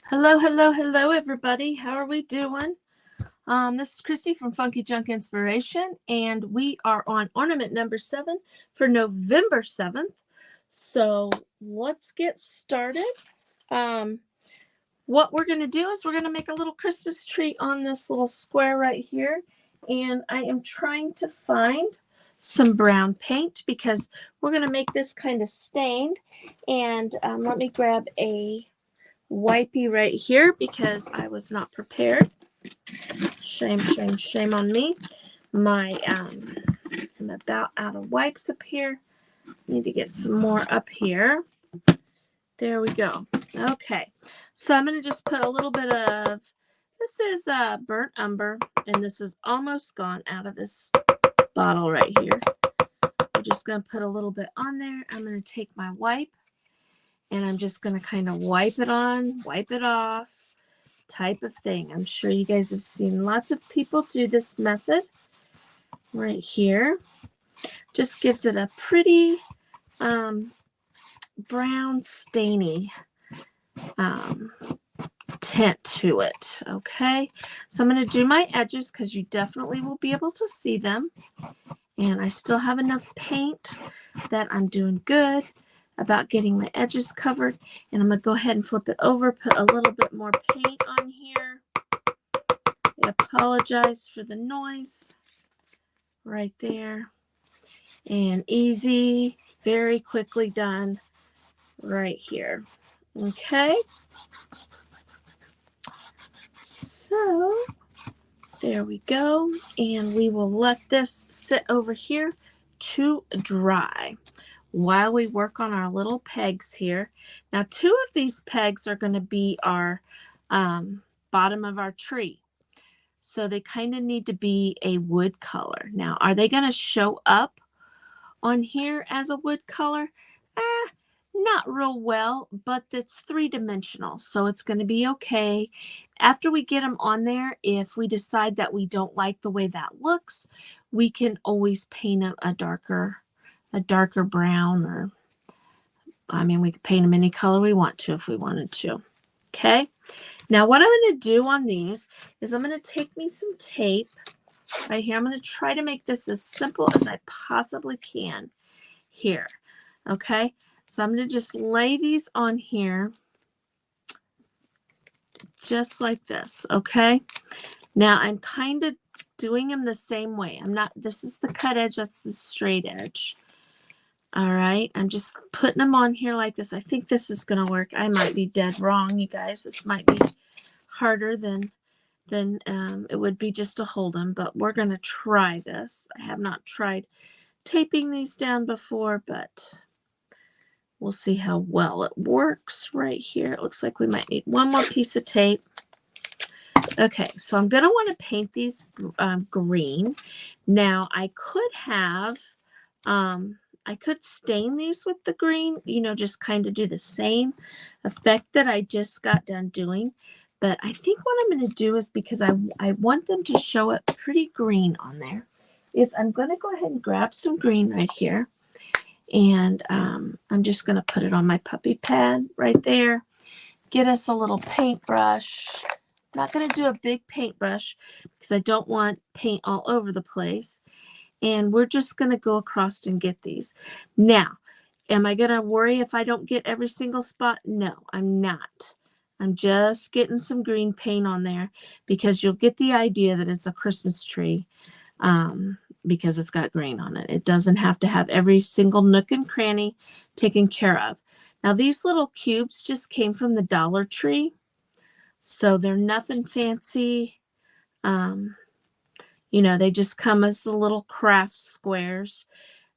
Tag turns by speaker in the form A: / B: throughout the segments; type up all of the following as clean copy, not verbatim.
A: Hello, hello, hello, everybody. How are we doing? This is Christy from Funky Junk Inspiration, and we are on ornament number 7 for November 7th. So let's get started. Um, what we're going to do is we're going to make a little Christmas tree on this little square right here. And I am trying to find some brown paint because we're going to make this kind of stained. And let me grab a wipey right here because I was not prepared. Shame, shame, shame on me. I'm about out of wipes up here. Need to get some more up here. There we go. Okay, so I'm going to just put a little bit of, this is burnt umber, and this is almost gone out of this bottle right here. I'm just going to put a little bit on there. I'm going to take my wipe, and I'm just going to kind of wipe it on, wipe it off, type of thing. I'm sure you guys have seen lots of people do this method right here. Just gives it a pretty brown stainy tint to it. Okay, so I'm going to do my edges because you definitely will be able to see them, and I still have enough paint that I'm doing good about getting my edges covered. And I'm going to go ahead and flip it over, put a little bit more paint on here. I apologize for the noise right there. And easy, very quickly done right here. Okay, so there we go, and we will let this sit over here to dry while we work on our little pegs here. Now, 2 of these pegs are going to be our bottom of our tree, so they kind of need to be a wood color. Now, are they going to show up on here as a wood color? Not real well, but it's 3-dimensional, so it's going to be okay. After we get them on there, if we decide that we don't like the way that looks, we can always paint a darker brown, or we could paint them any color we want to if we wanted to. Okay, now what I'm going to do on these is I'm going to take me some tape right here. I'm going to try to make this as simple as I possibly can here. Okay, so I'm going to just lay these on here just like this. Okay, now I'm kind of doing them the same way. This is the cut edge, that's the straight edge. All right, I'm just putting them on here like this. I think this is going to work. I might be dead wrong, you guys. This might be harder than it would be just to hold them, but we're going to try this. I have not tried taping these down before, but we'll see how well it works right here. It looks like we might need one more piece of tape. Okay, so I'm going to want to paint these green. Now, I could stain these with the green, just kind of do the same effect that I just got done doing. But I think what I'm going to do is, because I want them to show up pretty green on there, is I'm going to go ahead and grab some green right here. And I'm just going to put it on my puppy pad right there. Get us a little paintbrush. Not going to do a big paintbrush because I don't want paint all over the place. And we're just going to go across and get these. Now, am I going to worry if I don't get every single spot? No, I'm not. I'm just getting some green paint on there because you'll get the idea that it's a Christmas tree because it's got green on it. It doesn't have to have every single nook and cranny taken care of. Now, these little cubes just came from the Dollar Tree, so they're nothing fancy. They just come as the little craft squares.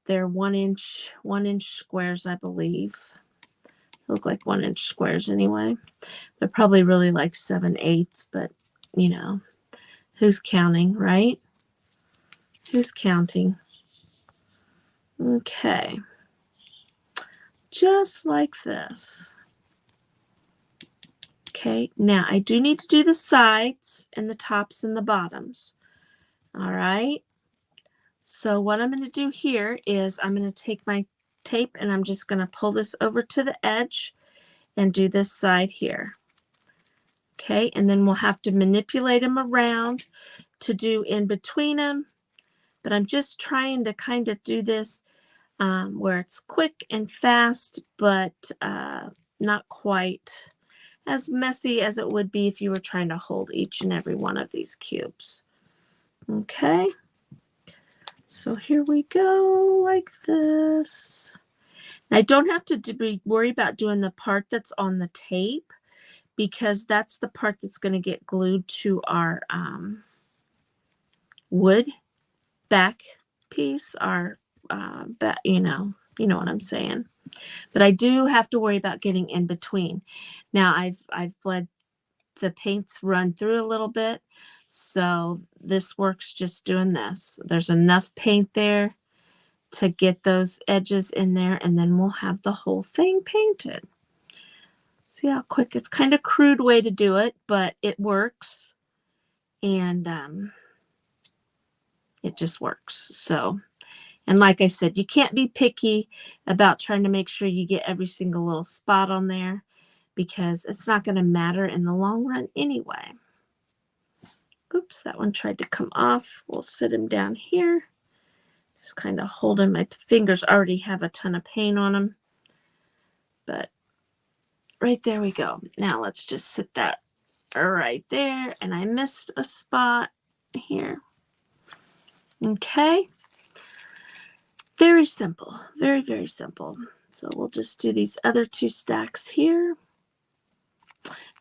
A: They're 1-inch squares, I believe. They look like 1-inch squares anyway. They're probably really like 7/8, but who's counting, right? Who's counting? Okay. Just like this. Okay, now I do need to do the sides and the tops and the bottoms. All right. So what I'm going to do here is I'm going to take my tape and I'm just going to pull this over to the edge and do this side here. Okay, and then we'll have to manipulate them around to do in between them. But I'm just trying to kind of do this where it's quick and fast, but not quite as messy as it would be if you were trying to hold each and every one of these cubes. Okay, so here we go like this. I don't have to worry about doing the part that's on the tape because that's the part that's going to get glued to our wood back piece, our you know what I'm saying. But I do have to worry about getting in between. Now I've bled the paints run through a little bit, so this works just doing this. There's enough paint there to get those edges in there, and then we'll have the whole thing painted. See how quick? It's kind of crude way to do it, but it works, and it just works. So, and like I said, you can't be picky about trying to make sure you get every single little spot on there because it's not going to matter in the long run anyway. Oops, that one tried to come off. We'll sit him down here. Just kind of hold him. My fingers already have a ton of paint on them. But right there we go. Now let's just sit that right there. And I missed a spot here. Okay. Very simple. Very, very simple. So we'll just do these other two stacks here.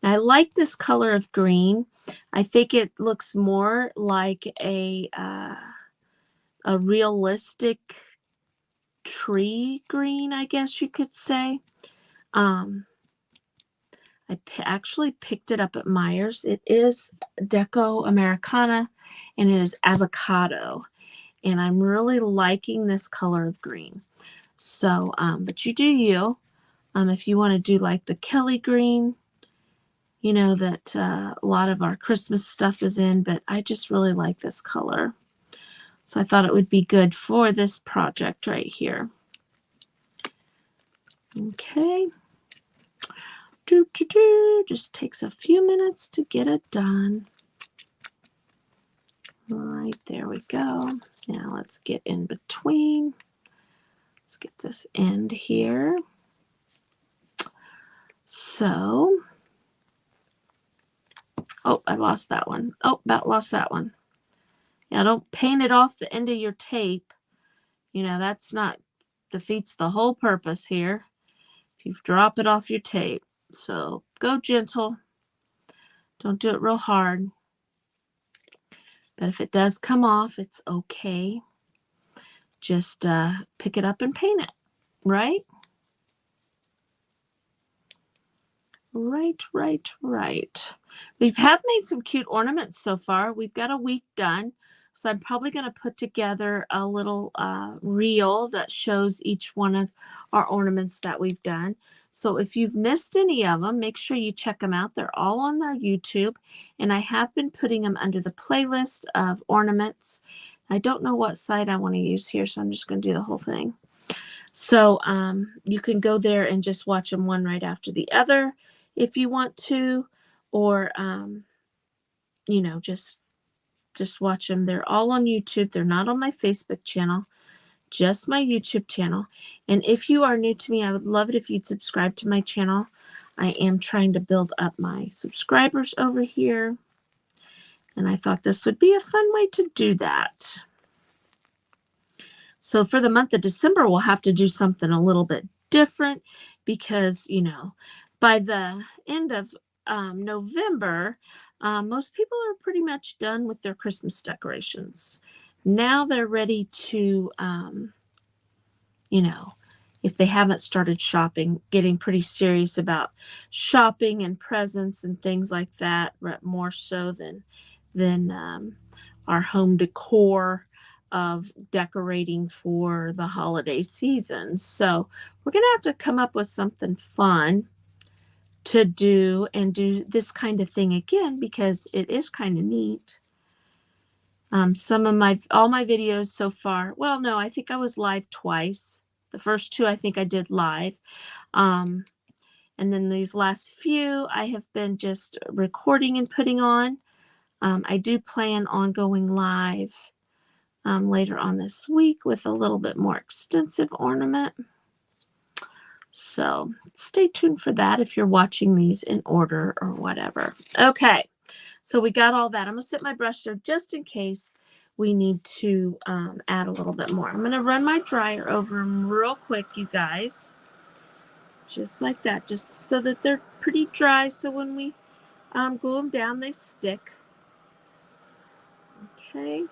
A: And I like this color of green. I think it looks more like a realistic tree green, I guess you could say. I actually picked it up at Meijer's. It is Deco Americana, and it is avocado. And I'm really liking this color of green. So, but you do you. If you want to do like the Kelly green, you know, that a lot of our Christmas stuff is in, but I just really like this color. So I thought it would be good for this project right here. Okay. Just takes a few minutes to get it done. All right, there we go. Now let's get in between. Let's get this end here. So, oh, I lost that one. Oh, about lost that one. Yeah, don't paint it off the end of your tape. You know, that's not, defeats the whole purpose here. If you drop it off your tape. So go gentle. Don't do it real hard. But if it does come off, it's okay. Just pick it up and paint it, right? Right. We have made some cute ornaments so far. We've got a week done. So I'm probably going to put together a little reel that shows each one of our ornaments that we've done. So if you've missed any of them, make sure you check them out. They're all on our YouTube. And I have been putting them under the playlist of ornaments. I don't know what side I want to use here, so I'm just going to do the whole thing. So you can go there and just watch them one right after the other if you want to, or, you know, just watch them. They're all on YouTube. They're not on my Facebook channel, just my YouTube channel. And if you are new to me, I would love it if you'd subscribe to my channel. I am trying to build up my subscribers over here. And I thought this would be a fun way to do that. So for the month of December, we'll have to do something a little bit different because, you know, by the end of November, most people are pretty much done with their Christmas decorations. Now they're ready to, you know, if they haven't started shopping, getting pretty serious about shopping and presents and things like that, more so than our home decor of decorating for the holiday season. So we're going to have to come up with something fun to do and do this kind of thing again because it is kind of neat. Some of all my videos so far, well, no, I think I was live twice. The first two I think I did live. And And then these last few I have been just recording and putting on. I do plan on going live later on this week with a little bit more extensive ornament. So stay tuned for that if you're watching these in order or whatever. Okay, so we got all that. I'm going to set my brush there just in case we need to add a little bit more. I'm going to run my dryer over them real quick, you guys. Just like that, just so that they're pretty dry, so when we glue them down, they stick. Okay.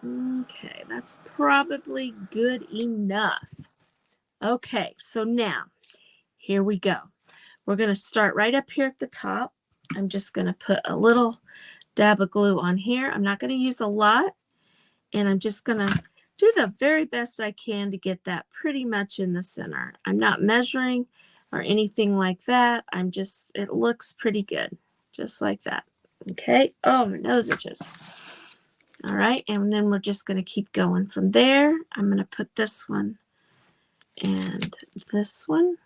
A: Okay, that's probably good enough. Okay, so now, here we go. We're going to start right up here at the top. I'm just going to put a little dab of glue on here. I'm not going to use a lot, and I'm just going to do the very best I can to get that pretty much in the center. I'm not measuring or anything like that. I'm just, it looks pretty good, just like that. Okay, oh, my nose itches. All right, and then we're just going to keep going from there. I'm going to put this one and this one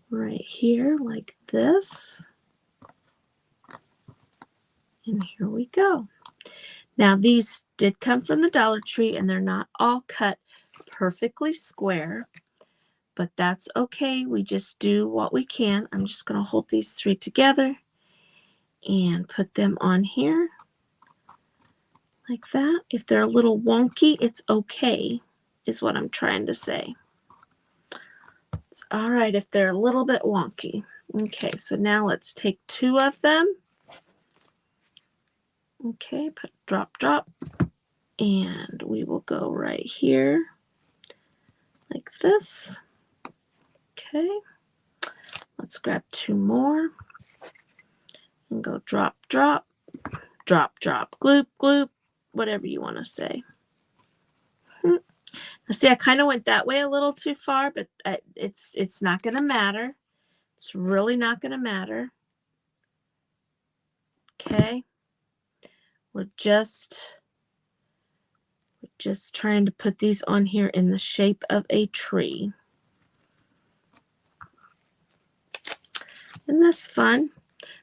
A: right here like this. And here we go. Now these did come from the Dollar Tree, and they're not all cut perfectly square, but that's okay. We just do what we can. I'm just going to hold these three together and put them on here like that. If they're a little wonky, it's okay, is what I'm trying to say. It's all right if they're a little bit wonky. Okay, so now let's take two of them. Okay, put drop, drop, and we will go right here like this. Okay, let's grab two more and go drop, drop, drop, drop, gloop, gloop, whatever you want to say. Now, see, I kind of went that way a little too far, but it's not going to matter. It's really not going to matter. Okay. We're just trying to put these on here in the shape of a tree. Isn't this fun?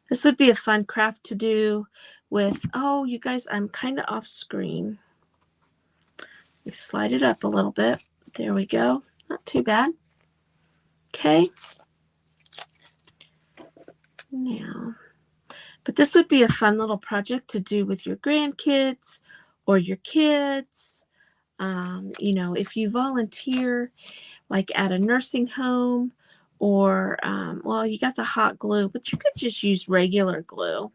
A: This would be a fun craft to do with, oh, you guys, I'm kind of off screen. We slide it up a little bit. There we go. Not too bad. Okay. Now, but this would be a fun little project to do with your grandkids or your kids. You know, if you volunteer like at a nursing home or, well, you got the hot glue, but you could just use regular glue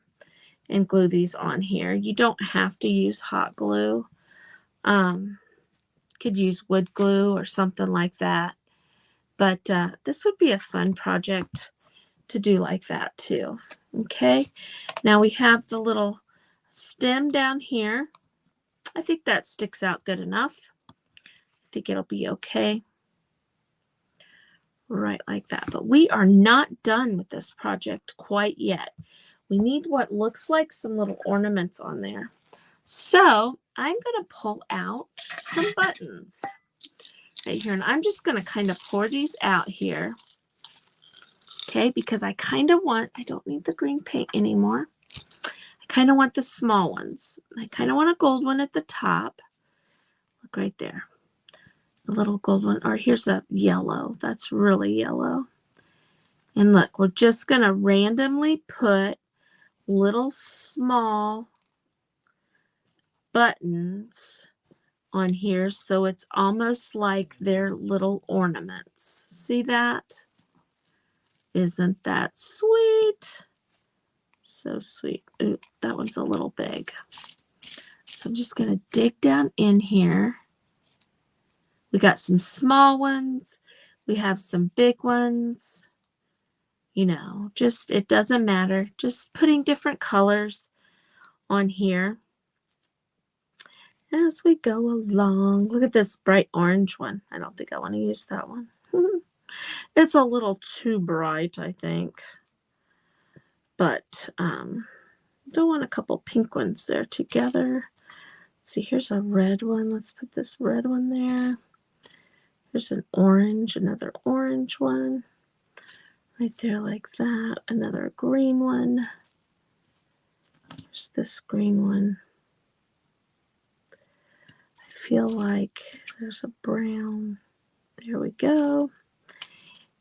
A: and glue these on here. You don't have to use hot glue. Could use wood glue or something like that. But this would be a fun project to do like that too. Okay, now we have the little stem down here. I think that sticks out good enough. I think it'll be okay. Right like that. But we are not done with this project quite yet. We need what looks like some little ornaments on there. So I'm going to pull out some buttons right here. And I'm just going to kind of pour these out here. Okay, because I kind of want, I don't need the green paint anymore. I kind of want the small ones. I kind of want a gold one at the top. Look right there. A little gold one. Or here's a yellow. That's really yellow. And look, we're just going to randomly put little small buttons on here so it's almost like they're little ornaments. See that? Isn't that sweet? So sweet. Ooh, that one's a little big. So I'm just going to dig down in here. We got some small ones. We have some big ones. You know, just, it doesn't matter. Just putting different colors on here as we go along. Look at this bright orange one. I don't think I want to use that one. It's a little too bright, I think. But don't want a couple pink ones there together. Let's see, here's a red one. Let's put this red one there. There's an orange, another orange one. Right there like that. Another green one. There's this green one. I feel like there's a brown. There we go.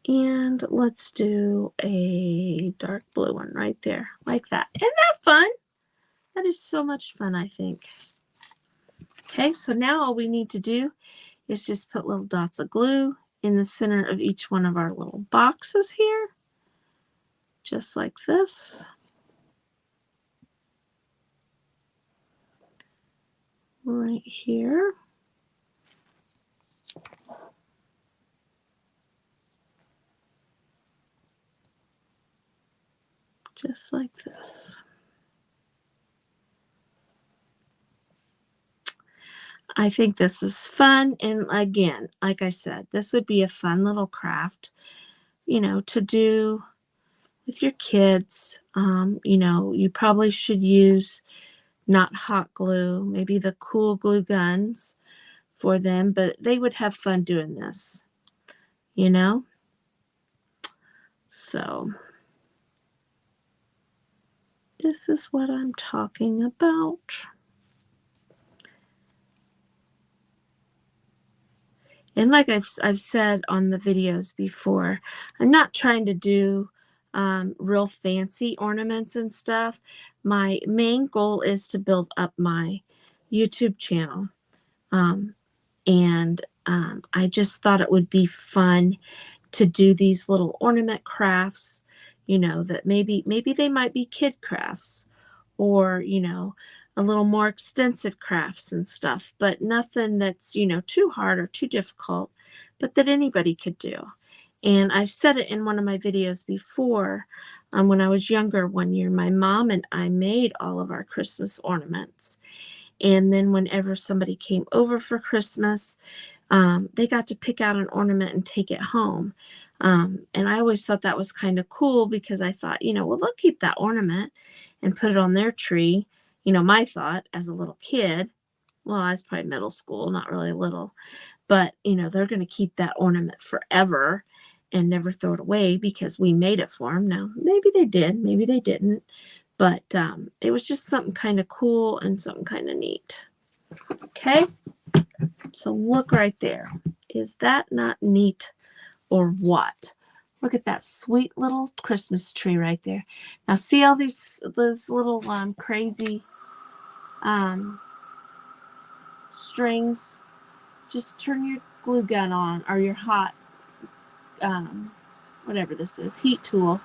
A: And let's do a dark blue one right there, like that. Isn't that fun? That is so much fun, I think. Okay, so now all we need to do is just put little dots of glue in the center of each one of our little boxes here. Just like this. Right here. Just like this. I think this is fun. And again, like I said, this would be a fun little craft, you know, to do with your kids. You know, you probably should use not hot glue, maybe the cool glue guns for them, but they would have fun doing this, you know? So this is what I'm talking about. And like I've said on the videos before, I'm not trying to do real fancy ornaments and stuff. My main goal is to build up my YouTube channel. I just thought it would be fun to do these little ornament crafts, you know, that maybe they might be kid crafts, or, you know, a little more extensive crafts and stuff, but nothing that's, you know, too hard or too difficult, but that anybody could do. And I've said it in one of my videos before. When I was younger, one year, my mom and I made all of our Christmas ornaments. And then whenever somebody came over for Christmas, they got to pick out an ornament and take it home. And I always thought that was kind of cool, because I thought, you know, well, they'll keep that ornament and put it on their tree. You know, my thought as a little kid, well, I was probably middle school, not really little, but, you know, they're going to keep that ornament forever and never throw it away because we made it for them. Now, maybe they did, maybe they didn't, but it was just something kind of cool and something kind of neat. Okay, so look right there. Is that not neat or what? Look at that sweet little Christmas tree right there. Now see all these little crazy strings? Just turn your glue gun on, or your hot whatever this is, heat tool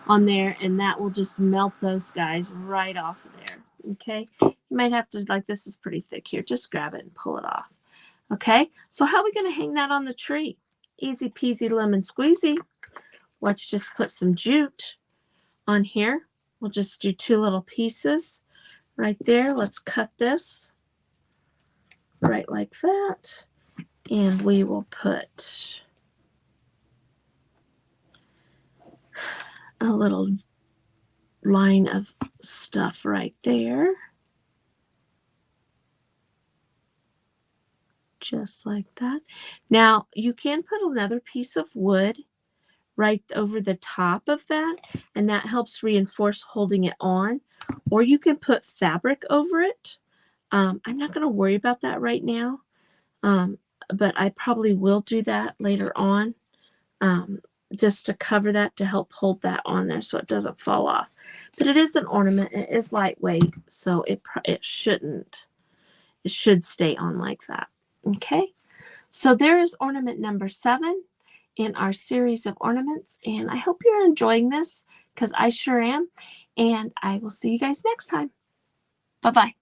A: on there, and that will just melt those guys right off of there. Okay, you might have to, like, this is pretty thick here, just grab it and pull it off. Okay, so how are we going to hang that on the tree? Easy peasy lemon squeezy. Let's just put some jute on here. We'll just do 2 little pieces right there. Let's cut this right like that. And we will put a little line of stuff right there. Just like that. Now, you can put another piece of wood right over the top of that, and that helps reinforce holding it on. Or you can put fabric over it. I'm not going to worry about that right now, but I probably will do that later on, just to cover that, to help hold that on there so it doesn't fall off. But it is an ornament. It is lightweight, so it should stay on like that. Okay, so there is ornament number 7 in our series of ornaments, and I hope you're enjoying this, because I sure am, and I will see you guys next time. Bye-bye.